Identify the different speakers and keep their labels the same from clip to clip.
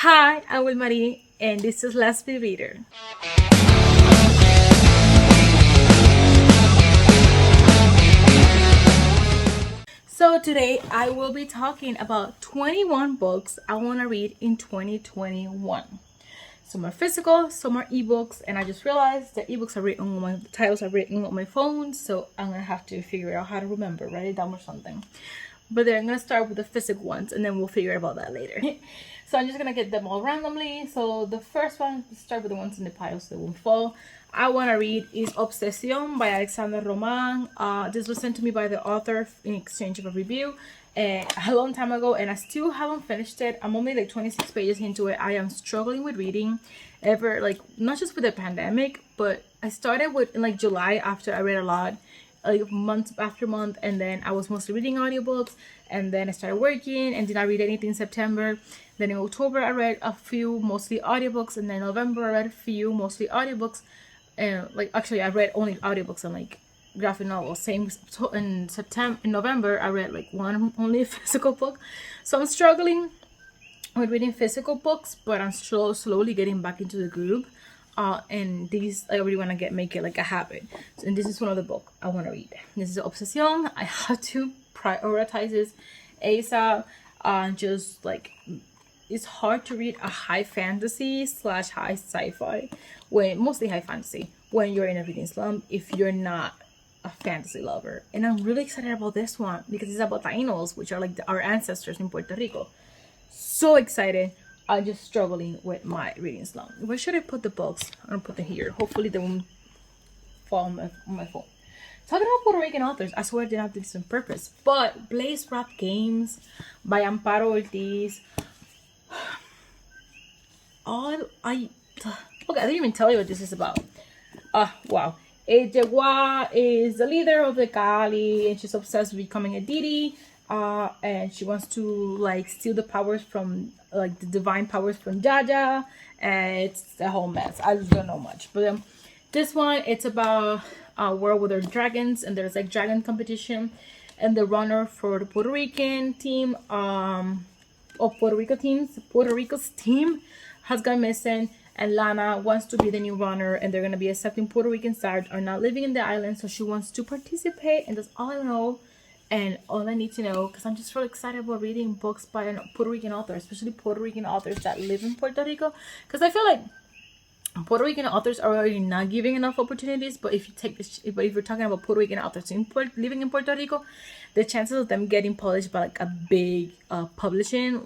Speaker 1: Hi, I'm Wilmarie, and this is Let's Be Reader. So today I will be talking about 21 books I want to read in 2021. Some are physical, some are ebooks, and I just realized the ebooks are written on the titles are written on my phone, so I'm gonna have to figure out how to remember, write it down or something. But then I'm gonna start with the physical ones, and then we'll figure about that later. So I'm just gonna get them all randomly. So the first one, let's start with the ones in the pile so they won't fall. I want to read is Obsession by Alexander Roman. This was sent to me by the author in exchange of a review a long time ago, and I still haven't finished it. I'm only like 26 pages into it. I am struggling with reading not just with the pandemic, but I started with in like July after I read a lot, like month after month, and then I was mostly reading audiobooks, and then I started working and did not read anything in September. Then in October I read a few mostly audiobooks, and then November I read a few mostly audiobooks, and I read only audiobooks and like graphic novels. Same in November I read like one only physical book. So I'm struggling with reading physical books, but I'm slowly getting back into the groove. And these I really want to make it like a habit. So, and this is one of the books I want to read. This is Obsession. I have to prioritize this ASAP. Just like it's hard to read a high fantasy / high sci-fi, mostly high fantasy, when you're in a reading slump if you're not a fantasy lover. And I'm really excited about this one because it's about Tainos, which are like our ancestors in Puerto Rico. So excited. I'm just struggling with my reading slump. Where should I put the books? I'm gonna put them here. Hopefully they won't fall on my phone. Talking about Puerto Rican authors, I swear I didn't have to do this on purpose. But Blaze Rap Games by Amparo Ortiz. I didn't even tell you what this is about. Wow. Ejegua is the leader of the Cali, and she's obsessed with becoming a deity. And she wants to like steal the powers from like the divine powers from Jaja, and it's a whole mess. I just don't know much, but this one it's about a world where there are dragons, and there's like dragon competition, and the runner for the Puerto Rican team of Puerto Rico's team has gone missing, and Lana wants to be the new runner, and they're gonna be accepting Puerto Ricans that are not living in the island, so she wants to participate, and that's all I know. And all I need to know, because I'm just really excited about reading books by a Puerto Rican author, especially Puerto Rican authors that live in Puerto Rico. Because I feel like Puerto Rican authors are already not giving enough opportunities. But if you're talking about Puerto Rican authors living in Puerto Rico, the chances of them getting published by like a big publishing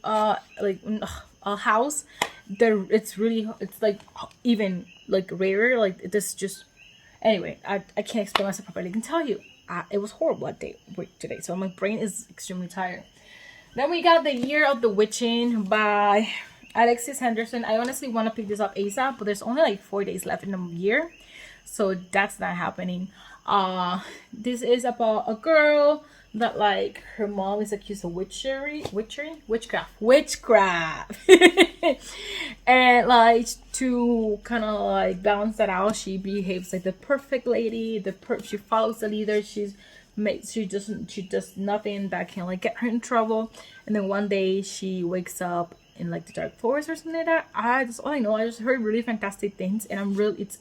Speaker 1: a house, it's like even like rarer. Like this just anyway. I can't explain myself properly. I can tell you. It was horrible today, so my brain is extremely tired. Then we got The Year of the Witching by Alexis Henderson. I honestly want to pick this up ASAP, but there's only like 4 days left in the year, so that's not happening. This is about a girl that like her mom is accused of witchcraft, and like to kind of like balance that out, she behaves like the perfect lady. She follows the leader. She does nothing that can like get her in trouble. And then one day she wakes up in like the dark forest or something like that. That's all I know. I just heard really fantastic things, and it's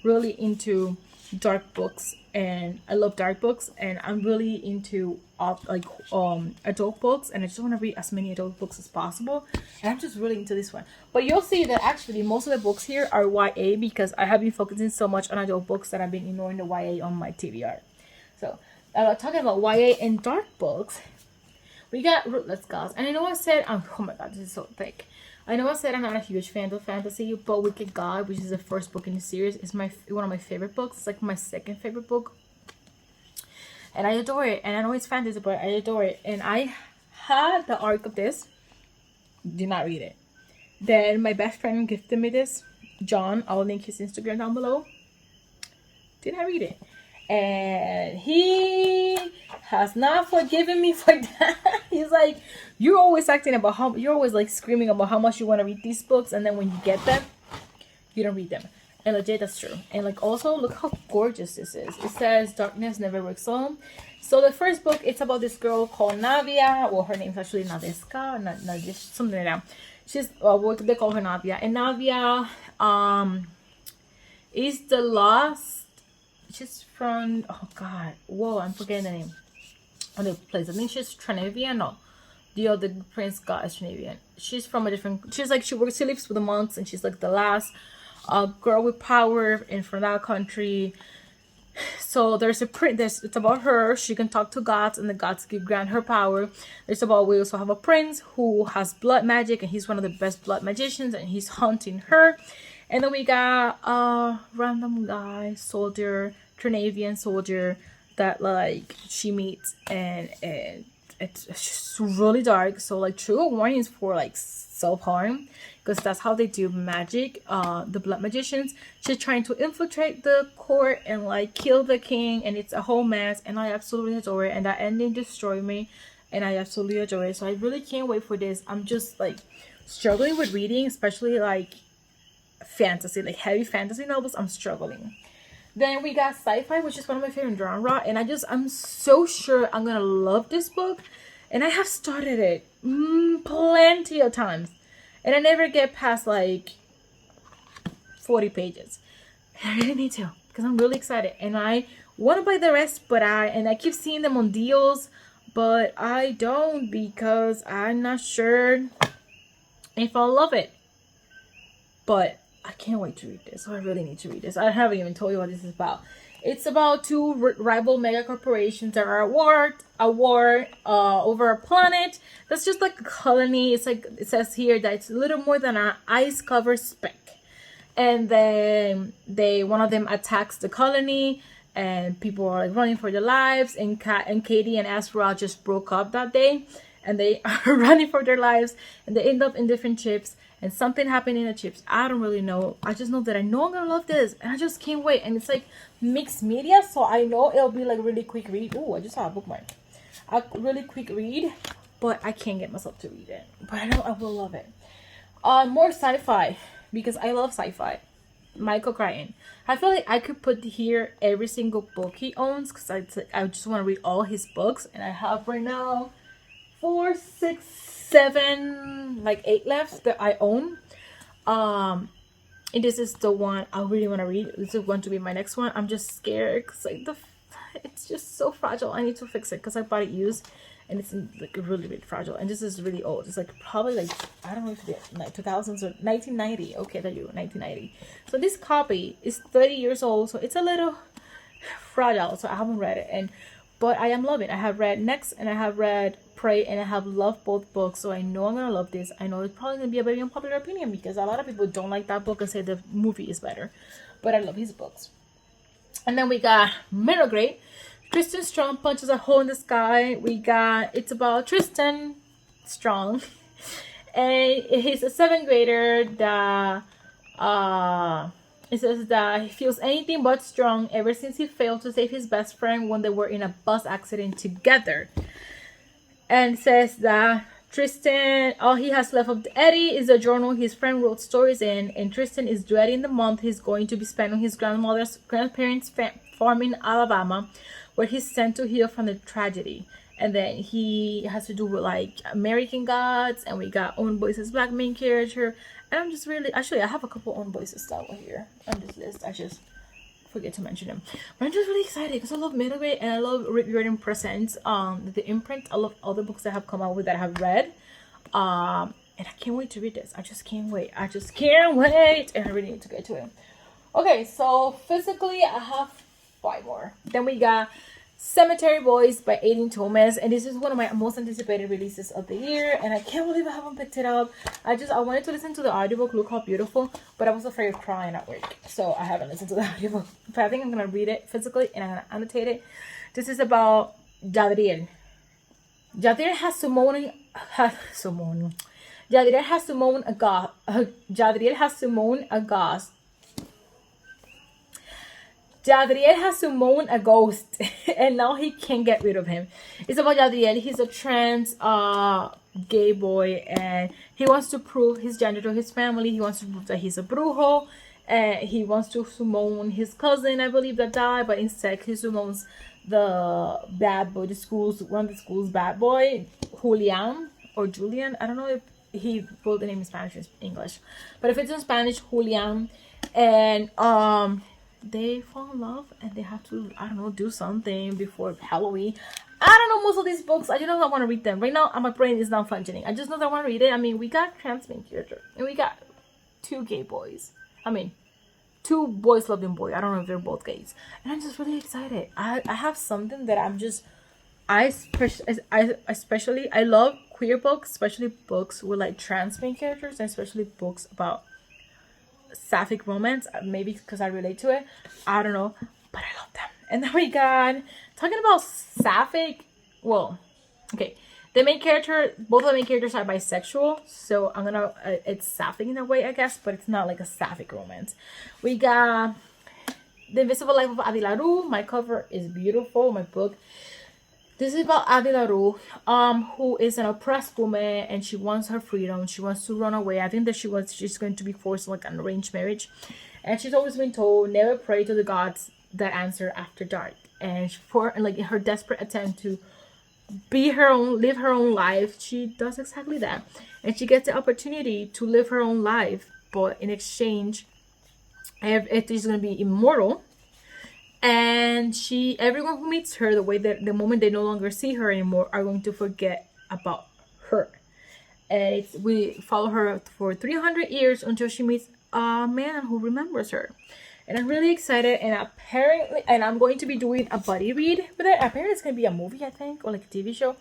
Speaker 1: really into dark books, and I love dark books, and I'm really into adult books, and I just want to read as many adult books as possible, and I'm just really into this one. But you'll see that actually most of the books here are YA, because I have been focusing so much on adult books that I've been ignoring the YA on my TBR. So talking about YA and dark books, we got Rootless, guys. And I know I said oh my god, this is so thick. I know I said I'm not a huge fan of fantasy, but Wicked God, which is the first book in the series, is one of my favorite books. It's like my second favorite book, and I adore it. And I know it's fantasy, but I adore it. And I had the arc of this. Did not read it. Then my best friend gifted me this. John, I'll link his Instagram down below. Did not read it, and he has not forgiven me for that. He's like, you're always like screaming about how much you want to read these books, and then when you get them, you don't read them. And legit, that's true. And like also, look how gorgeous this is. It says darkness never works alone. So the first book, it's about this girl called Navia. Well, her name's actually Nadeska, not something like that. She's what they call her Navia, and Navia is the last. She's from, oh god, whoa, I'm forgetting the name of the place. I think she's Trinavian. No, the other prince god is Trinavian. She's from a different. She's like she lives with the monks, and she's like the last girl with power in from that country. So there's a prince. It's about her. She can talk to gods, and the gods give grant her power. There's about we also have a prince who has blood magic, and he's one of the best blood magicians, and he's hunting her. And then we got a random guy, soldier, Trinavian soldier that like she meets, and it's just really dark. So like trigger warnings for like self-harm, because that's how they do magic. The blood magicians, she's trying to infiltrate the court and like kill the king, and it's a whole mess, and I absolutely adore it, and that ending destroyed me, and I absolutely adore it. So I really can't wait for this. I'm just like struggling with reading, especially like fantasy, like heavy fantasy novels. I'm struggling. Then we got sci-fi, which is one of my favorite genre, and I'm so sure I'm gonna love this book, and I have started it plenty of times, and I never get past like 40 pages. And I really need to, because I'm really excited, and I want to buy the rest, but I keep seeing them on deals, but I don't, because I'm not sure if I'll love it. But I can't wait to read this. So I really need to read this. I haven't even told you what this is about. It's about two rival mega corporations that are at war over a planet that's just like a colony. It's like it says here that it's a little more than an ice covered speck. And then one of them attacks the colony, and people are like running for their lives. And Katie and Asra just broke up that day, and they are running for their lives, and they end up in different ships. And something happened in the chips. I don't really know. I just know that I know I'm gonna love this, and I just can't wait. And it's like mixed media, so I know it'll be like really quick read. Oh, I just saw a bookmark. A really quick read, but I can't get myself to read it. But I know I will love it. More sci-fi, because I love sci-fi. Michael Crichton. I feel like I could put here every single book he owns, because I just want to read all his books, and I have right now 4, 6, 7, like 8 left that I own. And this is the one I really want to read. This is going to be my next one. I'm just scared because like it's just so fragile. I need to fix it because I bought it used, and it's like really, really fragile. And this is really old. It's like probably like, I don't know if it's like 2000s or 1990. Okay, there you go, 1990. So this copy is 30 years old, so it's a little fragile. So I haven't read it, but I am loving it. I have read Next, and I have read Prey, and I have loved both books, so I know I'm gonna love this. I know it's probably gonna be a very unpopular opinion, because a lot of people don't like that book and say the movie is better, but I love his books. And then we got Middle Grade. Tristan Strong punches a hole in the sky. It's about Tristan Strong, and he's a 7th grader that it says that he feels anything but strong ever since he failed to save his best friend when they were in a bus accident together. And says that Tristan, all he has left of Eddie is a journal his friend wrote stories in, and Tristan is dreading the month he's going to be spending on his grandparents' farm in Alabama, where he's sent to heal from the tragedy. And then he has to do with like American Gods, and we got Owen Boyce's black main character. And I'm just really, actually I have a couple Owen Boyce's stuff here on this list. I just forget to mention them, but I'm just really excited because I love Middle Grade, and I love Rick Riordan Presents, the imprint. I love all the books that have come out with that I have read, and I can't wait to read this. I just can't wait, and I really need to get to it. Okay, so physically I have 5 more. Then we got Cemetery Boys by Aiden Thomas, and this is one of my most anticipated releases of the year, and I can't believe I haven't picked it up. I wanted to listen to the audiobook, Look How Beautiful, but I was afraid of crying at work, so I haven't listened to the audiobook. But I think I'm gonna read it physically, and I'm gonna annotate it. This is about Jadriel. Jadriel has summoned a ghost, and now he can't get rid of him. It's about Jadriel. He's a trans gay boy, and he wants to prove his gender to his family. He wants to prove that he's a brujo, and he wants to summon his cousin, I believe, that died, but instead he summons the bad boy, one of the school's bad boy, Julian, I don't know if he wrote the name in Spanish and English. But if it's in Spanish, Julian, and they fall in love and they have to, I don't know, do something before Halloween. I don't know, most of these books, I just know I want to read them. Right now, my brain is not functioning. I just know that I want to read it. I mean, we got trans main character and we got two gay boys. I mean, two boys loving boy. I don't know if they're both gays. And I'm just really excited. I have something that I'm just, I especially, I love queer books, especially books with like trans main characters, and especially books about sapphic romance. Maybe because I relate to it. I don't know, but I love them. And then we got, talking about sapphic, well, okay, the main character, both of the main characters are bisexual, so I'm gonna, it's sapphic in a way, I guess, but it's not like a sapphic romance. We got The Invisible Life of Anvilaroo. My cover is beautiful, my book. This is about Anvilaroo, who is an oppressed woman, and she wants her freedom. She wants to run away. I think that she's going to be forced like an arranged marriage, and she's always been told never pray to the gods that answer after dark. And for like in her desperate attempt to be her own, live her own life, she does exactly that, and she gets the opportunity to live her own life. But in exchange, it is going to be immortal. And everyone who meets her, the moment they no longer see her anymore, are going to forget about her. And we follow her for 300 years until she meets a man who remembers her. And I'm really excited. And apparently, I'm going to be doing a buddy read with it. Apparently, it's going to be a movie, I think, or like a TV show.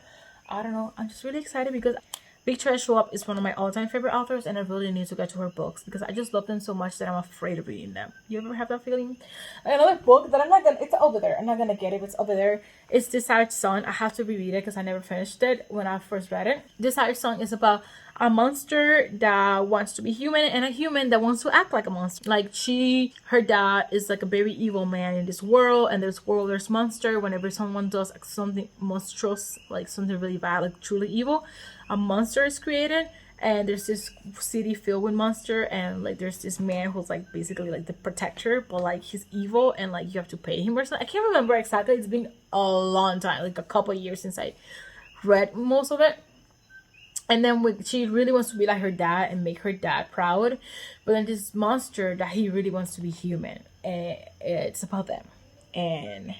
Speaker 1: I don't know. I'm just really excited because Victoria Schwab is one of my all-time favorite authors, and I really need to get to her books because I just love them so much that I'm afraid of reading them. You ever have that feeling? Another book that it's over there. I'm not gonna get it. It's over there. It's The Savage Son. I have to reread it because I never finished it when I first read it. The Savage Son is about a monster that wants to be human and a human that wants to act like a monster. Like her dad is like a very evil man in this world, and there's monster. Whenever someone does something monstrous, like something really bad, like truly evil, a monster is created, and there's this city filled with monster, and like there's this man who's like basically like the protector, but like he's evil, and like you have to pay him or something. I can't remember exactly. It's been a long time, like a couple of years since I read most of it. And then she really wants to be like her dad and make her dad proud, but then this monster that he really wants to be human, and it's about them. And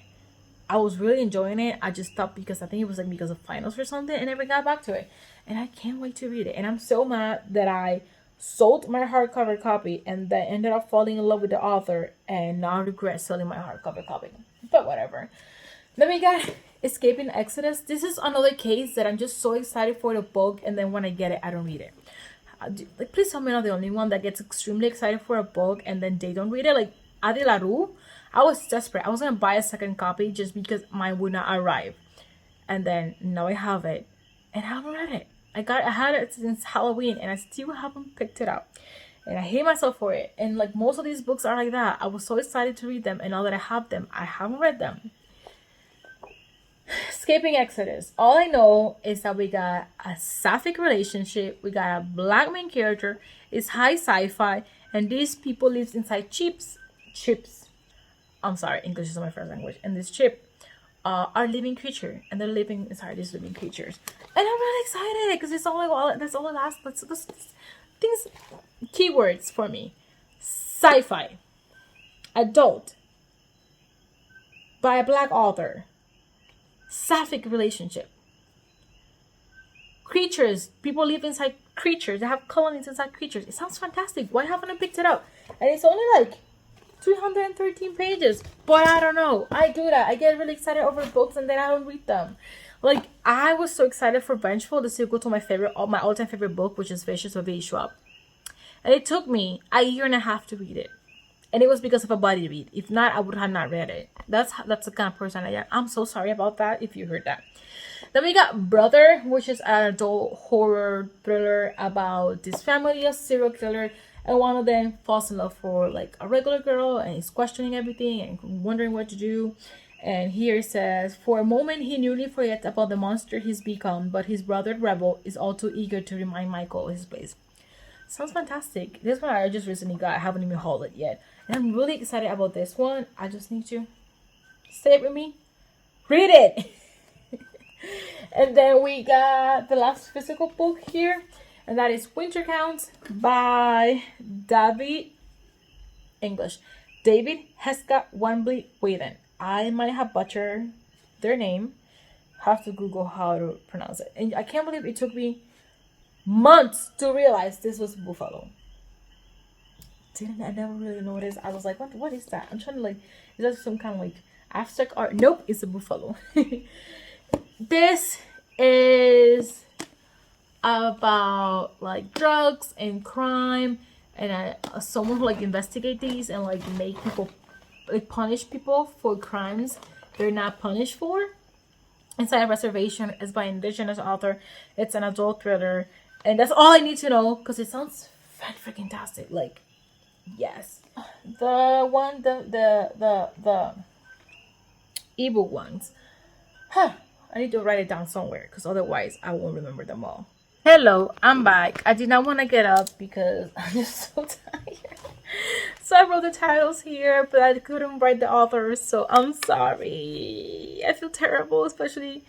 Speaker 1: I was really enjoying it. I just stopped because I think it was like because of finals or something, and never got back to it. And I can't wait to read it. And I'm so mad that I sold my hardcover copy and then ended up falling in love with the author, and now I regret selling my hardcover copy. But whatever. Then we got Escaping Exodus. This is another case that I'm just so excited for the book, and then when I get it, I don't read it. Like, please tell me I'm not the only one that gets extremely excited for a book and then they don't read it. Like Anvilaroo, I was desperate. I was gonna buy a second copy just because mine would not arrive, and then now I have it, and I haven't read it. I had it since Halloween, and I still haven't picked it up, and I hate myself for it. And like most of these books are like that. I was so excited to read them, and now that I have them, I haven't read them. Escaping Exodus. All I know is that we got a sapphic relationship. We got a black main character. It's high sci-fi, and these people live inside chips. I'm sorry, English is not my first language. And this chip are living creature, and they're living inside these living creatures. And I'm really excited because it's that's all it has. That's things, keywords for me: sci-fi, adult, by a black author. Sapphic relationship. Creatures. People live inside creatures. They have colonies inside creatures. It sounds fantastic. Why haven't I picked it up? And it's only like 313 pages. But I don't know. I do that. I get really excited over books and then I don't read them. Like, I was so excited for Vengeful, the sequel to my all-time favorite book, which is Vicious by V. Schwab. And it took me a year and a half to read it. And it was because of a buddy read. If not, I would have not read it. That's the kind of person I am. I'm so sorry about that if you heard that. Then we got Brother, which is an adult horror thriller about this family of serial killer, and one of them falls in love for like a regular girl, and he's questioning everything and wondering what to do. And here it says, for a moment he nearly forgets about the monster he's become, but his brother Rebel is all too eager to remind Michael of his place. Sounds fantastic. This one I just recently got. I haven't even hauled it yet. And I'm really excited about this one. I just need to say it with me. Read it! And then we got the last physical book here. and that is Winter Counts by David Heska Wembley Whedon. I might have butchered their name. Have to Google how to pronounce it. And I can't believe it took me months to realize this was buffalo. I never really noticed. I was like, what is that? I'm trying to like, is that some kind of like abstract art? Nope, it's a buffalo. This is about like drugs and crime, and someone who like investigate these and like make people like punish people for crimes they're not punished for. Inside a Reservation is by Indigenous author. It's an adult thriller, and that's all I need to know because it sounds freaking-tastic. Like, yes, the ebook ones. I need to write it down somewhere because otherwise I won't remember them all. Hello, I'm back. I did not want to get up because I'm just so tired. So I wrote the titles here, but I couldn't write the authors, so I'm sorry. I feel terrible, especially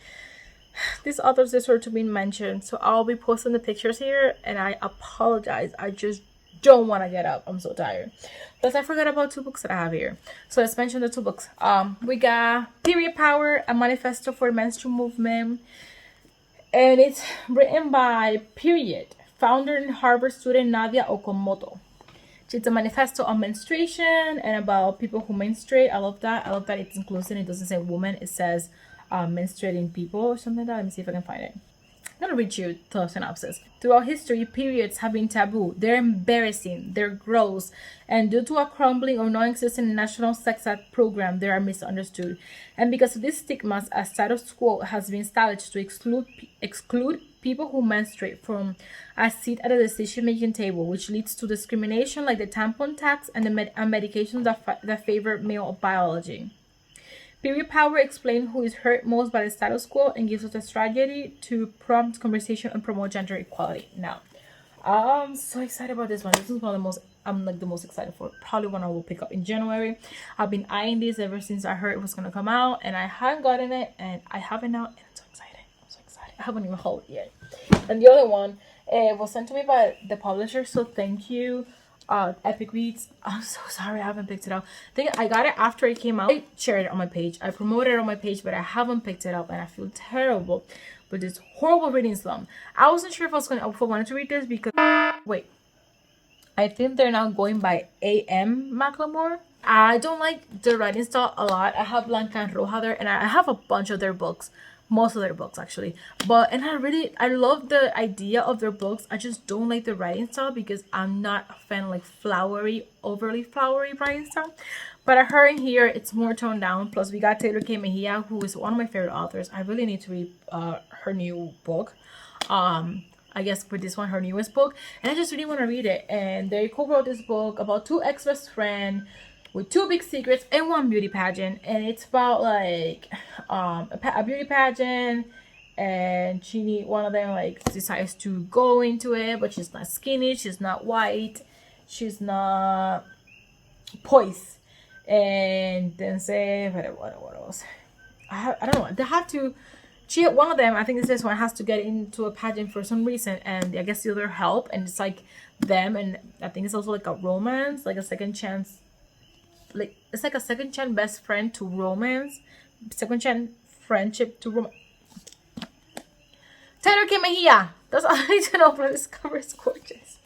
Speaker 1: these authors deserve to be mentioned. So I'll be posting the pictures here, and I apologize. I just don't want to get up. I'm so tired. Plus, I forgot about 2 books that I have here. So let's mention the 2 books. We got Period Power, A Manifesto for the Menstrual Movement. And it's written by Period founder and Harvard student Nadia Okamoto. It's a manifesto on menstruation and about people who menstruate. I love that. I love that it's inclusive. It doesn't say woman. It says menstruating people or something like that. Let me see if I can find it. I'm going to read you the synopsis. Throughout history, periods have been taboo. They're embarrassing. They're gross. And due to a crumbling or non-existent national sex ed program, they are misunderstood. And because of these stigmas, a status quo has been established to exclude people who menstruate from a seat at a decision-making table, which leads to discrimination like the tampon tax and the medications that favor male biology. Period Power explains who is hurt most by the status quo and gives us a strategy to prompt conversation and promote gender equality. Now, I'm so excited about this one. This is one of the most, I'm like the most excited for. Probably one I will pick up in January. I've been eyeing this ever since I heard it was going to come out, and I haven't gotten it, and I have it now, and I'm so excited. I'm so excited. I haven't even held it yet. And the other one was sent to me by the publisher, so thank you. Epic Reads. I'm so sorry I haven't picked it up. I think I got it after it came out. I shared it on my page. I promoted it on my page, but I haven't picked it up, and I feel terrible with this horrible reading slump. I wasn't sure if I wanted to read this because wait, I think they're now going by A.M. Macklemore. I don't like the writing style a lot. I have Blanca and Roja there, and I have a bunch of their books. Most of their books actually, and I love the idea of their books. I just don't like the writing style because I'm not a fan of like overly flowery writing style. But I heard in here it's more toned down. Plus we got Taylor K. Mejia, who is one of my favorite authors. I really need to read her new book. I guess for this one, her newest book, and I just really want to read it. And they co-wrote this book about 2 ex-best friends with 2 big secrets and 1 beauty pageant, and it's about like a beauty pageant, and one of them like decides to go into it, but she's not skinny, she's not white, she's not poised, and then say what else? I don't know. They have to. One of them, I think this one, has to get into a pageant for some reason, and I guess the other help, and it's like them, and I think it's also like a romance, like a second chance. Like it's like a second chance best friend to romance, second chance friendship to romance. Taylor K. Mejia. That's all I need to know, but this cover is gorgeous.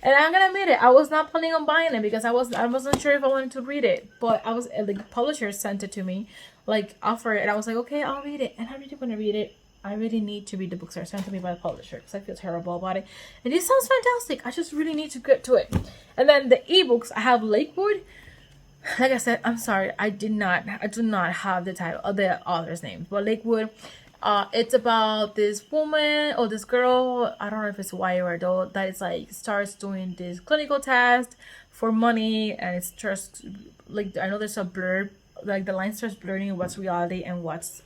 Speaker 1: And I'm gonna admit it, I was not planning on buying it because I wasn't sure if I wanted to read it. But I was the publisher sent it to me, like offer it, and I was like, okay, I'll read it. And I really want to read it. I really need to read the books that are sent to me by the publisher because I feel terrible about it. And it sounds fantastic. I just really need to get to it. And then the ebooks, I have Lakewood. Like I said, I'm sorry, I do not have the title of the author's name, but Lakewood, it's about this woman or this girl, I don't know if it's YA or adult, that is like starts doing this clinical test for money, and it's just like, I know there's a blur, like the line starts blurring what's reality and what's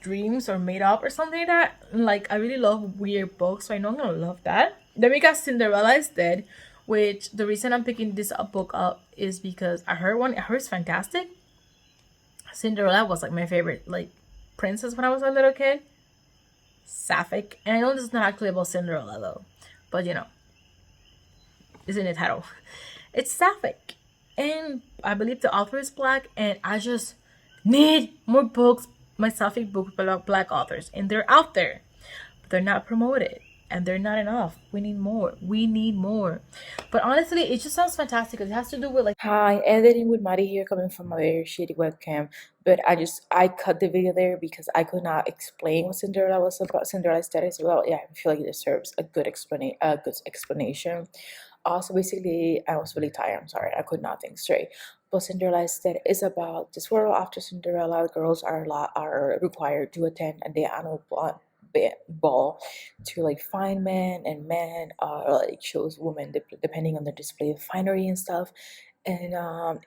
Speaker 1: dreams or made up or something like that. Like I really love weird books, so I know I'm gonna love that. Then we got Cinderella is Dead, which the reason I'm picking this book up is because I heard it's fantastic. Cinderella was like my favorite like princess when I was a little kid. sapphic. And I know this is not actually about Cinderella though, but you know, it's in the title. It's sapphic, and I believe the author is black, and I just need more books, my sapphic books about black authors, and they're out there, but they're not promoted, and they're not enough. We need more. We need more. But honestly, it just sounds fantastic because it has to do with like, hi, editing with Maddie here, coming from a very shitty webcam. But I cut the video there because I could not explain what Cinderella was about. Cinderella's status. Well, yeah, I feel like it deserves a good explanation. So basically, I was really tired. I'm sorry, I could not think straight. But Cinderella said is about this world after Cinderella. Girls are required to attend a day annual ball to like find men, and men like chose women depending on the display of finery and stuff. And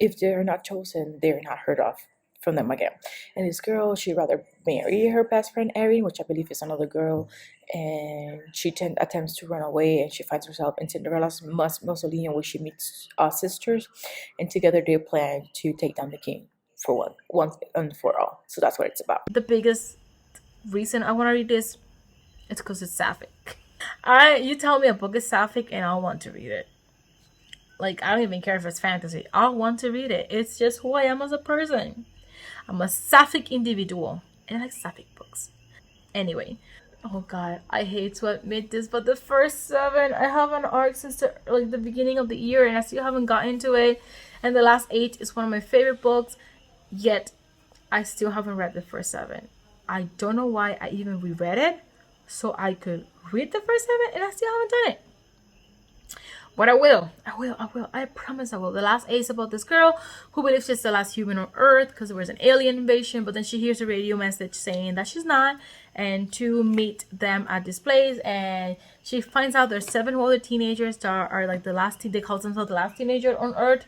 Speaker 1: if they're not chosen, they're not heard of from them again. And this girl, she'd rather marry her best friend Erin, which I believe is another girl, and she attempts to run away, and she finds herself in Cinderella's mausoleum where she meets sisters, and together they plan to take down the king for once and for all. So that's what it's about. The biggest reason I want to read this, it's because it's sapphic. You tell me a book is sapphic and I'll want to read it. Like, I don't even care if it's fantasy. I'll want to read it. It's just who I am as a person. I'm a sapphic individual, and I like sapphic books. Anyway, oh god, I hate to admit this, but the first 7, I have an arc since the beginning of the year, and I still haven't gotten to it. And the last 8 is one of my favorite books, yet I still haven't read the first 7. I don't know why I even reread it, so I could read the first 7, and I still haven't done it. But I will. I promise I will. The last 8 is about this girl who believes she's the last human on Earth because there was an alien invasion, but then she hears a radio message saying that she's not, and to meet them at this place, and she finds out there's 7 other teenagers that are like the last, they call themselves the last teenager on Earth,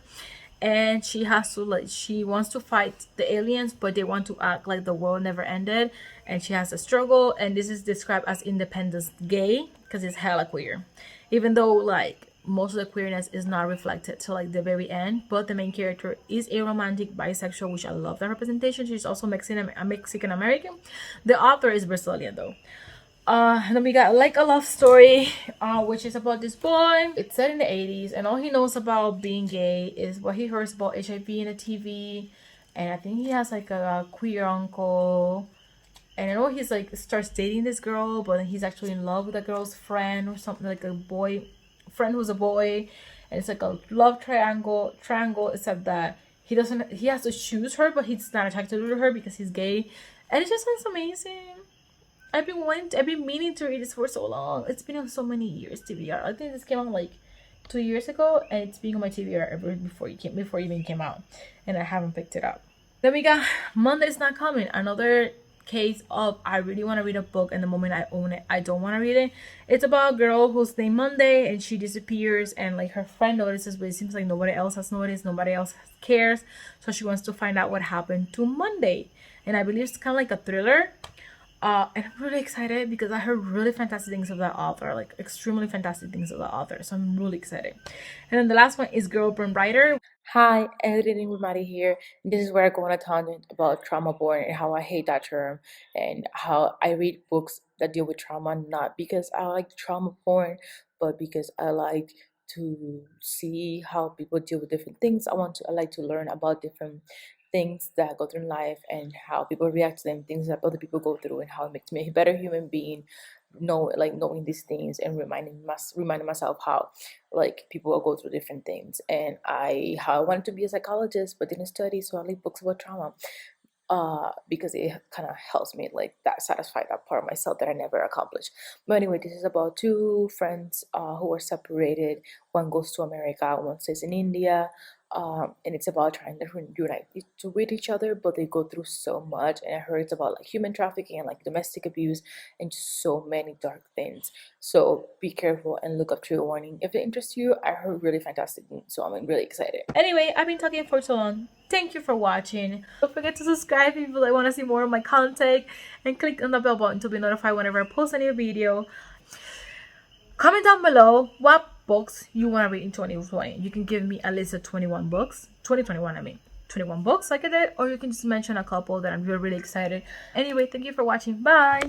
Speaker 1: and she has to she wants to fight the aliens, but they want to act like the world never ended, and she has a struggle, and this is described as independence gay because it's hella queer, even though like most of the queerness is not reflected till like the very end. But the main character is a romantic bisexual, which I love that representation. She's also Mexican American. The author is Brazilian though. And then we got Like a Love Story, which is about this boy. It's set in the 80s, and all he knows about being gay is what he hears about HIV in the TV, and I think he has like a queer uncle. And I know he's like starts dating this girl, but he's actually in love with a girl's friend or something, like a boy friend who's a boy, and it's like a love triangle except that he has to choose her, but he's not attracted to her because he's gay, and it just sounds amazing. I've been meaning to read this for so long. It's been on so many years TBR. I think this came out like 2 years ago, and it's been on my TBR ever before it even came out, and I haven't picked it up. Then we got Monday's Not Coming, another case of I really want to read a book, and the moment I own it, I don't want to read it. It's about a girl who's named Monday, and she disappears, and like her friend notices, but it seems like nobody else has noticed, nobody else cares, so she wants to find out what happened to Monday. And I believe it's kind of like a thriller. And I'm really excited because I heard really fantastic things of that author, like extremely fantastic things of that author. So I'm really excited. And then the last one is Girl Born Brighter. Hi, editing with Maddie here. This is where I go on a tangent about trauma porn and how I hate that term, and how I read books that deal with trauma, not because I like trauma porn, but because I like to see how people deal with different things. I like to learn about different things that go through in life and how people react to them, things that other people go through, and how it makes me a better human being. Knowing these things and reminding myself how like people will go through different things, and how I wanted to be a psychologist but didn't study, so I read books about trauma. Because it kind of helps me like that satisfy that part of myself that I never accomplished. But anyway, this is about 2 friends who are separated. One goes to America, one stays in India. And it's about trying to unite with each other, but they go through so much. And I heard it's about like human trafficking and like domestic abuse and just so many dark things. So be careful and look up trigger warning if it interests you. I heard really fantastic things, so I'm really excited. Anyway, I've been talking for so long. Thank you for watching. Don't forget to subscribe if you want to see more of my content, and click on the bell button to be notified whenever I post a new video. Comment down below what books you want to read in 2020. You can give me a list of 21 books. 21 books like I did, or you can just mention a couple that I'm really excited. Anyway, thank you for watching. Bye.